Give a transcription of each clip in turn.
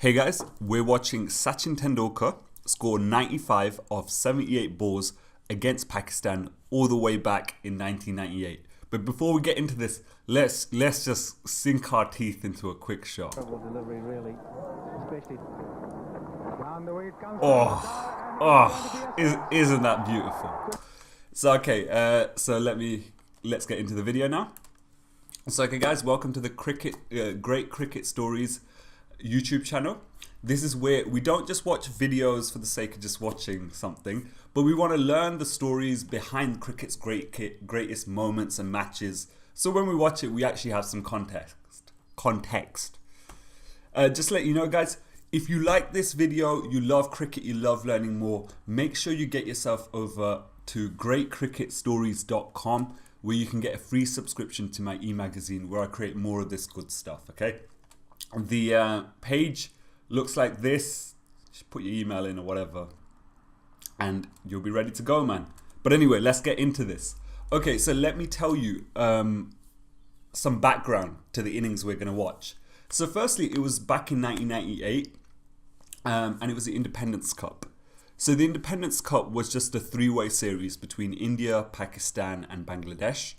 Hey guys, we're watching Sachin Tendulkar score 95 of 78 balls against Pakistan all the way back in 1998. But before we get into this, let's just sink our teeth into a quick shot. Delivery, really, especially down the way it comes. Isn't that beautiful? So okay, let's get into the video now. So okay, guys, welcome to the Great Cricket Stories YouTube channel. This is where we don't just watch videos for the sake of just watching something, but we want to learn the stories behind cricket's greatest moments and matches. So when we watch it, we actually have some context. Just to let you know, guys, if you like this video, you love cricket, you love learning more, make sure you get yourself over to greatcricketstories.com, where you can get a free subscription to my e-magazine where I create more of this good stuff, okay? The page looks like this. Just put your email in or whatever and you'll be ready to go, man. But anyway, let's get into this. Okay, so let me tell you some background to the innings we're going to watch. So firstly, it was back in 1998 and it was the Independence Cup. So the Independence Cup was just a three-way series between India, Pakistan and Bangladesh.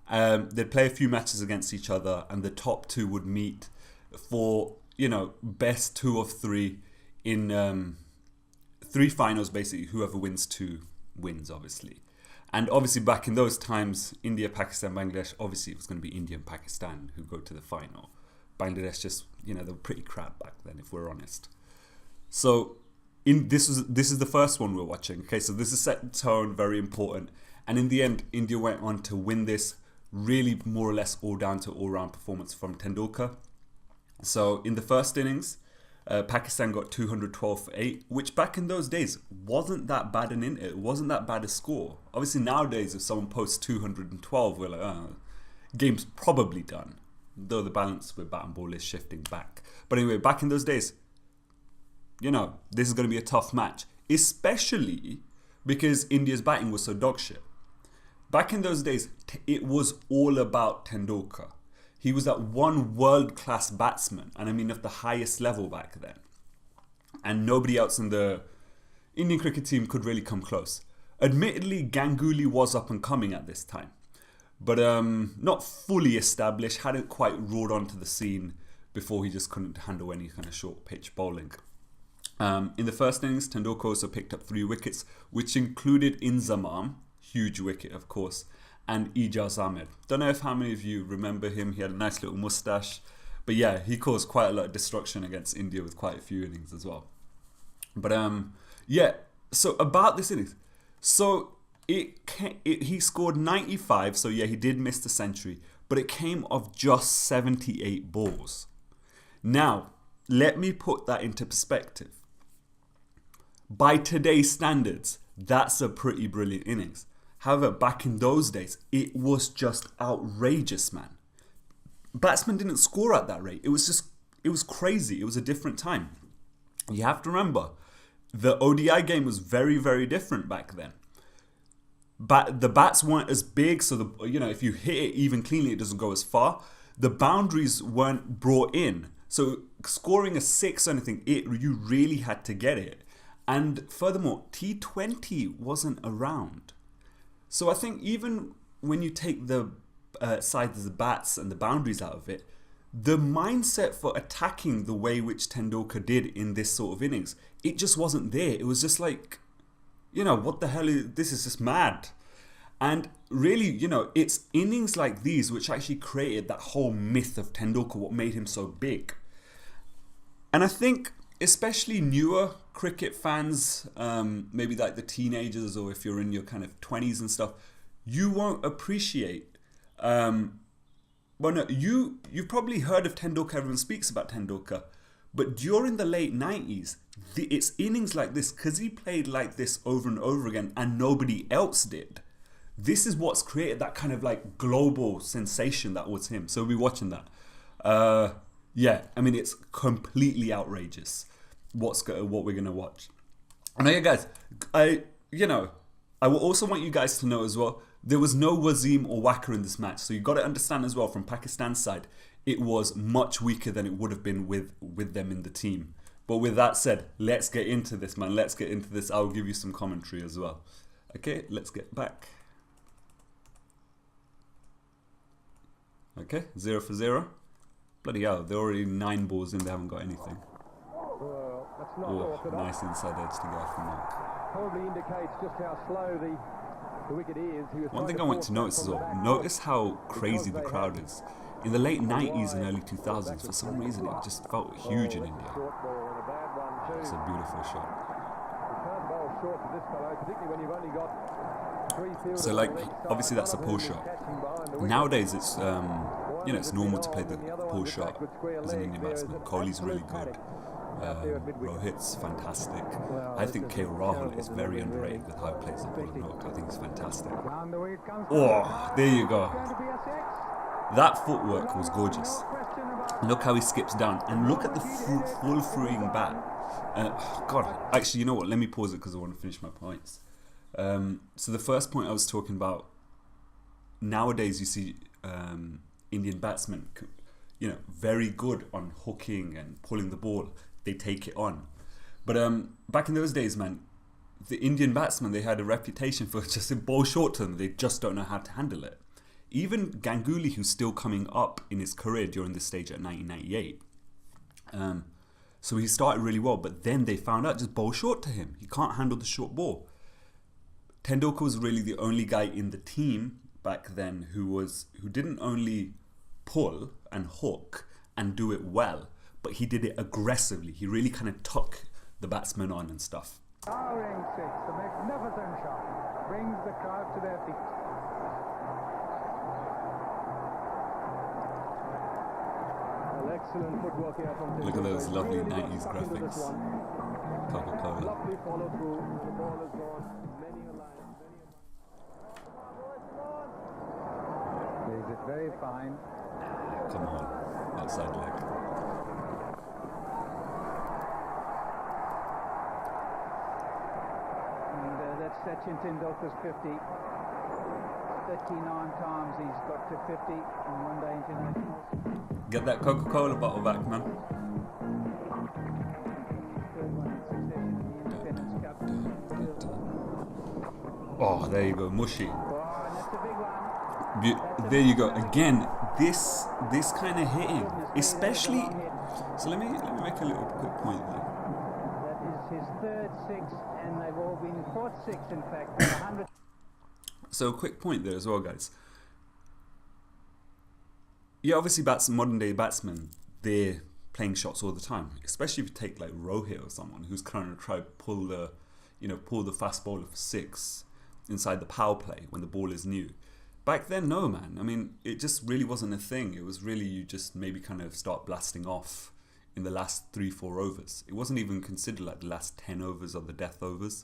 They'd play a few matches against each other and the top two would meet for, you know, best two of three in three finals. Basically, whoever wins two wins, obviously. And obviously back in those times, India, Pakistan, Bangladesh, obviously it was going to be India and Pakistan who go to the final. Bangladesh just, you know, they were pretty crap back then, if we're honest. So this is the first one we're watching. Okay, so this is set in tone, very important. And in the end, India went on to win this, really more or less all down to all-round performance from Tendulkar. So in the first innings, Pakistan got 212 for 8, which back in those days wasn't that bad it wasn't that bad a score. Obviously nowadays, if someone posts 212, we're like, oh, game's probably done. Though the balance with bat and ball is shifting back. But anyway, back in those days, you know, this is going to be a tough match, especially because India's batting was so dog shit. Back in those days, it was all about Tendulkar. He was that one world-class batsman, and I mean of the highest level back then. And nobody else in the Indian cricket team could really come close. Admittedly, Ganguly was up and coming at this time, but not fully established, hadn't quite roared onto the scene before he just couldn't handle any kind of short pitch bowling. In the first innings, Tendulkar also picked up 3 wickets, which included Inzamam, huge wicket of course, and Ijaz Ahmed. Don't know if how many of you remember him. He had a nice little mustache. But yeah, he caused quite a lot of destruction against India with quite a few innings as well. But yeah, so about this innings. So he scored 95, so yeah, he did miss the century. But it came off just 78 balls. Now, let me put that into perspective. By today's standards, that's a pretty brilliant innings. However, back in those days, it was just outrageous, man. Batsmen didn't score at that rate. It was crazy. It was a different time. You have to remember, the ODI game was very, very different back then. But the bats weren't as big, so if you hit it even cleanly, it doesn't go as far. The boundaries weren't brought in, so scoring a 6 or anything, you really had to get it. And furthermore, T20 wasn't around. So I think even when you take the side of the bats and the boundaries out of it, the mindset for attacking the way which Tendulkar did in this sort of innings, it just wasn't there. It was just like, you know, what the hell this is just mad. And really, you know, it's innings like these which actually created that whole myth of Tendulkar, what made him so big. And I think especially newer cricket fans, maybe like the teenagers, or if you're in your kind of 20s and stuff, you won't appreciate. Well, no, you've probably heard of Tendulkar. Everyone speaks about Tendulkar, but during the late 90s, it's innings like this, because he played like this over and over again, and nobody else did. This is what's created that kind of like global sensation that was him. So we'll be watching that. Yeah, I mean, it's completely outrageous what we're going to watch. And yeah, guys, I will also want you guys to know as well, there was no Wasim or Waqar in this match. So you've got to understand as well, from Pakistan's side, it was much weaker than it would have been with them in the team. But with that said, let's get into this, man. Let's get into this. I'll give you some commentary as well. Okay, let's get back. Okay, 0 for 0. Bloody hell, they're already 9 balls in, they haven't got anything. Oh, nice inside edge to go for mark. Probably indicates just how slow the wicket is. One thing I want to notice as well, notice how crazy the crowd is. In the late 90s and early 2000s, for some reason it just felt huge in India. It's a beautiful shot. So like, obviously that's a pull shot. Nowadays it's, you know, it's normal to play the pull shot as an Indian batsman. Kohli's really good. Rohit's fantastic. I think KL Rahul is very underrated with how he plays the ball and hook. I think he's fantastic. Oh, there you go. That footwork was gorgeous. Look how he skips down, and look at the full throwing bat. God, actually, you know what? Let me pause it because I want to finish my points. So the first point I was talking about. Nowadays, you see Indian batsmen, you know, very good on hooking and pulling the ball. They take it on. But back in those days, man, the Indian batsmen, they had a reputation for just a ball short to them. They just don't know how to handle it. Even Ganguly, who's still coming up in his career during this stage at 1998. So he started really well, but then they found out just bowl short to him. He can't handle the short ball. Tendulkar was really the only guy in the team back then who didn't only pull and hook and do it well, but he did it aggressively. He really kind of took the batsman on and stuff. Towering 6, a magnificent shot, brings the crowd to their feet. Excellent footwork here from Look at those lovely 90s graphics. Coca-Cola. Lovely follow through. The ball has gone many a line. Plays it very fine. Come on, outside leg. And that's Sachin Tendulkar's 50. 39 times he's got to 50 on one-day internationals. Get that Coca-Cola bottle back, man. Oh, there you go, mushy. There you go. Again, this kind of hitting, especially. So let me make a little quick point there. That is his third 6, and they've all been fourth 6, in fact. 100. So a quick point there as well, guys. Yeah, obviously modern day batsmen, they're playing shots all the time. Especially if you take like Rohit or someone who's trying to try to pull the fast bowler for 6 inside the power play when the ball is new. Back then, no, man. I mean, it just really wasn't a thing. It was really, you just maybe kind of start blasting off in the last 3-4 overs. It wasn't even considered like the last 10 overs or the death overs.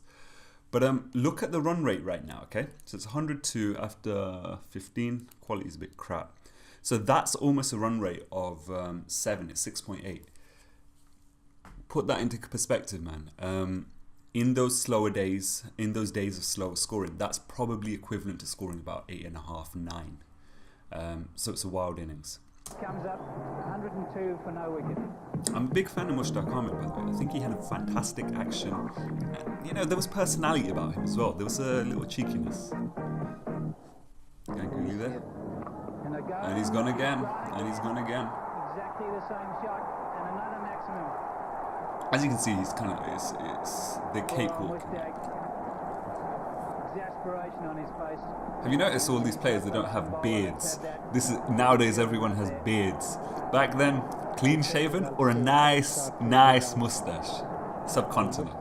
But look at the run rate right now, okay? So it's 102 after 15. Quality's a bit crap. So that's almost a run rate of 7. It's 6.8. Put that into perspective, man. In those slower days, in those days of slower scoring, that's probably equivalent to scoring about 8.5, 9. So it's a wild innings. Comes up 102 for no wicket. I'm a big fan of Mushtaq Ahmed, by the way. I think he had a fantastic action. You know, there was personality about him as well. There was a little cheekiness. Ganguly there. And he's gone again. And he's gone again. Exactly the same shot and another maximum. As you can see, he's kind of, it's the cakewalk. Exasperation on his face. Have you noticed all these players, they don't have beards? Nowadays everyone has beards. Back then, clean shaven or a nice mustache. Subcontinent.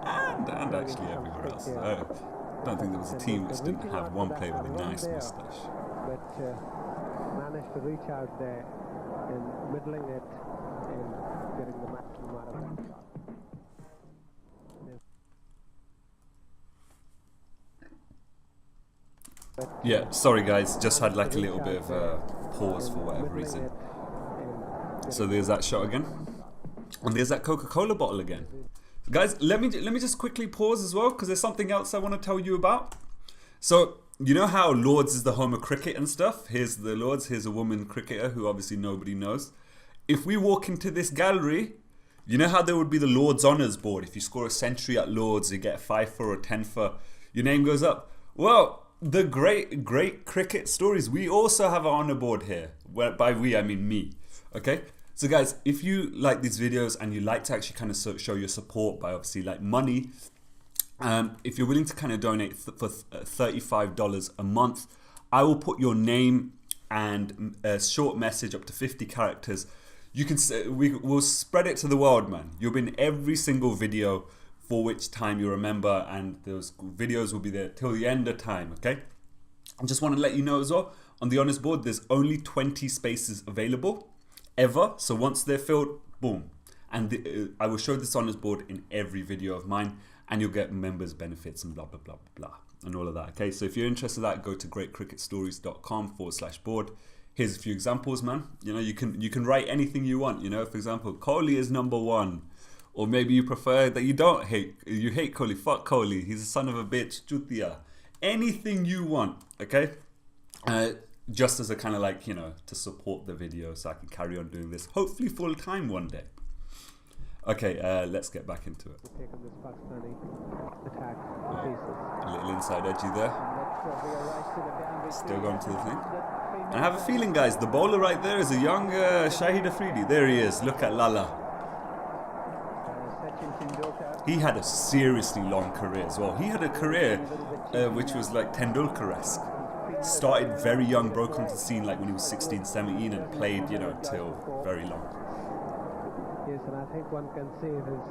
And actually everywhere else. I don't think there was a team which didn't have one player with a nice mustache. But managed to reach out there and middling it and getting the maximum out of that shot. Yeah, sorry guys, just had like a little bit of a pause for whatever reason. So there's that shot again. And there's that Coca-Cola bottle again. Guys, let me just quickly pause as well, because there's something else I want to tell you about. So, you know how Lords is the home of cricket and stuff? Here's the Lords, here's a woman cricketer who obviously nobody knows. If we walk into this gallery, You know how there would be the Lord's Honours board? If you score a century at Lord's, you get a 5 for or a 10 for, your name goes up. Well, the great cricket stories, we also have an honour board here. Well, by we, I mean me. Okay? So guys, if you like these videos and you like to actually kind of show your support by obviously like money, if you're willing to kind of donate for $35 a month, I will put your name and a short message up to 50 characters. You can we'll spread it to the world, man. You'll be in every single video for which time you remember, and those videos will be there till the end of time. Okay, I just want to let you know as well, on the honors board there's only 20 spaces available ever, so once they're filled, boom. And I will show this honors board in every video of mine, and you'll get members benefits and blah blah blah blah blah and all of that. Okay, so if you're interested in that, go to greatcricketstories.com/board. Here's a few examples, man. You know, you can write anything you want. You know, for example, Kohli is #1, or maybe you prefer that you hate Kohli. Fuck Kohli, he's a son of a bitch. Chutia. Anything you want. Okay, just as a kind of like, you know, to support the video, so I can carry on doing this, hopefully full time one day. Okay, let's get back into it. Taken this Pakistani attack to pieces. A little inside edgy there. Still going to the thing. And I have a feeling, guys, the bowler right there is a young Shahid Afridi. There he is. Look at Lala. Sachin Tendulkar. He had a seriously long career as well. He had a career which was like Tendulkar-esque. Started very young, broke onto the scene like when he was 16, 17, and played, you know, till very long. Yes, and I think one can see in his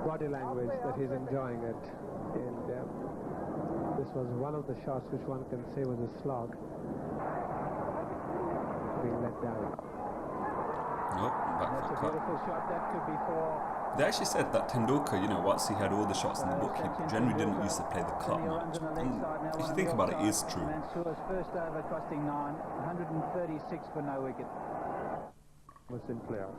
body language that he's enjoying it. And this was one of the shots which one can say was a slog. Being let down. Nope, back That's a foot cut. beautiful shot. That could be for. They actually said that Tendulkar, you know, once he had all the shots in the book, he generally didn't used to play the cut much. And if you think about it, it is true. Mansour's first over costing 9, 136 for no wicket. Was Sinclair.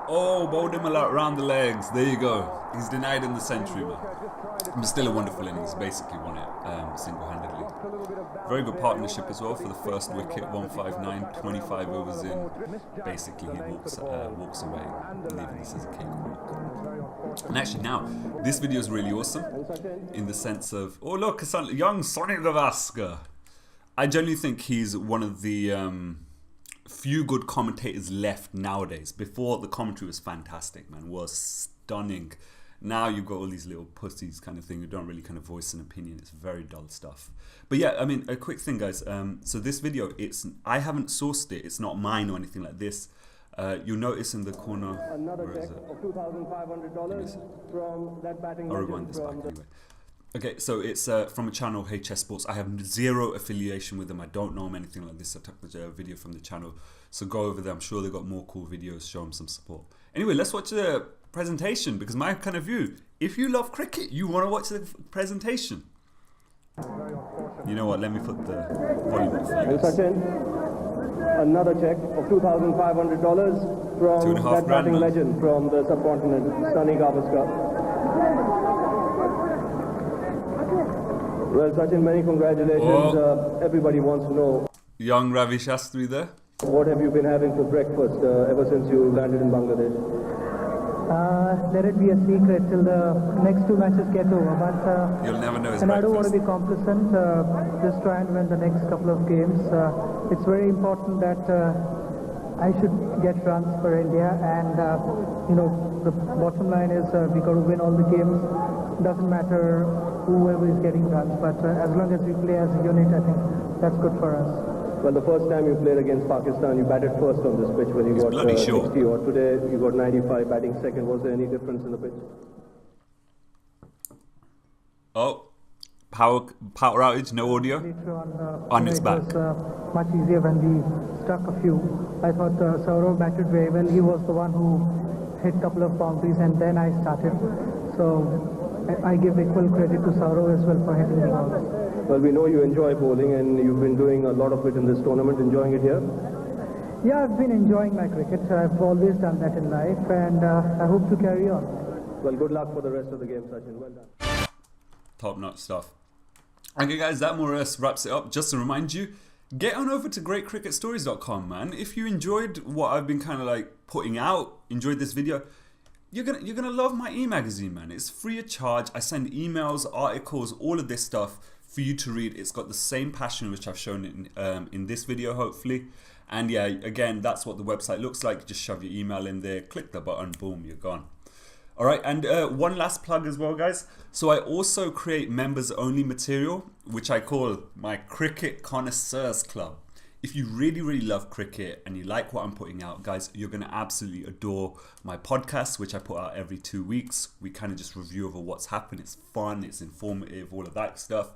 Oh, bowled him a lot around the legs. There you go. He's denied in the century, man. But still a wonderful innings. Basically won it single-handedly. Very good partnership as well for the first wicket. 159, 25 overs in. Basically, he walks away, leaving this as a cake walk. And actually, now this video is really awesome in the sense of, oh look, a young Sonny Gavaskar. I genuinely think he's one of the few good commentators left nowadays. Before, the commentary was fantastic, man, was stunning. Now you've got all these little pussies kind of thing who don't really kind of voice an opinion. It's very dull stuff. But yeah, I mean, a quick thing, guys. So this video, I haven't sourced it. It's not mine or anything like this. You'll notice in the corner. Another check of $2,500 from that batting I'll rewind this back anyway. Okay, so it's from a channel, HS Sports. I have zero affiliation with them. I don't know them, anything like this. I took the video from the channel. So go over there. I'm sure they've got more cool videos. Show them some support. Anyway, let's watch the presentation, because my kind of view, if you love cricket, you want to watch the presentation. You know what? Let me put the volume up for you And guys. Sachin, another check of $2,500 from $2.5 that batting grand, man. legend from the subcontinent, Sonny Gavaskar. Well, Sachin, many congratulations. Oh. Everybody wants to know, Young Ravi Shastri there. what have you been having for breakfast ever since you landed in Bangladesh? Let it be a secret till the next two matches get over. But You'll never know his and I don't want to breakfast. be complacent. Just try and win the next couple of games. It's very important that I should get runs for India, and you know, the bottom line is we got to win all the games. Doesn't matter whoever is getting runs, but as long as we play as a unit, I think that's good for us. Well, the first time you played against Pakistan, you batted first on this pitch when you got bloody 60 sure. odd. Today, you got 95, batting second. Was there any difference in the pitch? Oh, power outage, no audio. Later On its it back. was much easier when we struck a few. I thought Saurav batted very well. He was the one who hit a couple of boundaries, and then I started. So I give equal credit to Saurav as well for hitting the balls. Well, we know you enjoy bowling, and you've been doing a lot of it in this tournament. Enjoying it here? Yeah, I've been enjoying my cricket. I've always done that in life, and I hope to carry on. Well, good luck for the rest of the game, Sachin. Well done. Top notch stuff. Okay, guys, that more or less wraps it up. Just to remind you, get on over to greatcricketstories.com, man. If you enjoyed what I've been kind of like putting out, enjoyed this video, you're gonna love my e-magazine, man. It's free of charge. I send emails, articles, all of this stuff for you to read. It's got the same passion which I've shown in this video, hopefully. And yeah, again, that's what the website looks like. Just shove your email in there, click the button, boom, you're gone. All right, and one last plug as well, guys. So I also create members only material, which I call my Cricket Connoisseurs Club. If you really, really love cricket and you like what I'm putting out, guys, you're going to absolutely adore my podcast, which I put out every 2 weeks. We kind of just review over what's happened. It's fun, it's informative, all of that stuff.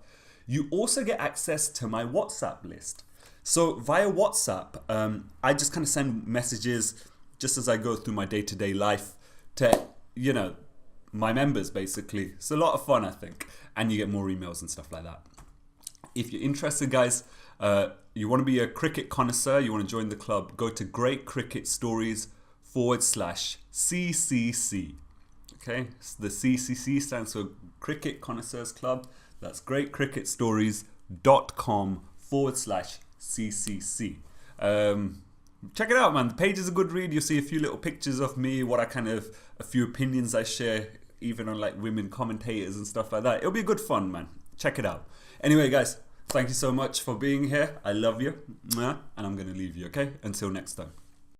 You also get access to my WhatsApp list. So via WhatsApp, I just kind of send messages just as I go through my day-to-day life to, you know, my members, basically. It's a lot of fun, I think. And you get more emails and stuff like that. If you're interested, guys, you want to be a cricket connoisseur, you want to join the club, go to greatcricketstories.com/CCC. Okay, so the CCC stands for Cricket Connoisseurs Club. That's greatcricketstories.com/CCC. Check it out, man. The page is a good read. You'll see a few little pictures of me, a few opinions I share, even on like women commentators and stuff like that. It'll be good fun, man. Check it out. Anyway, guys, thank you so much for being here. I love you. And I'm going to leave you, okay? Until next time.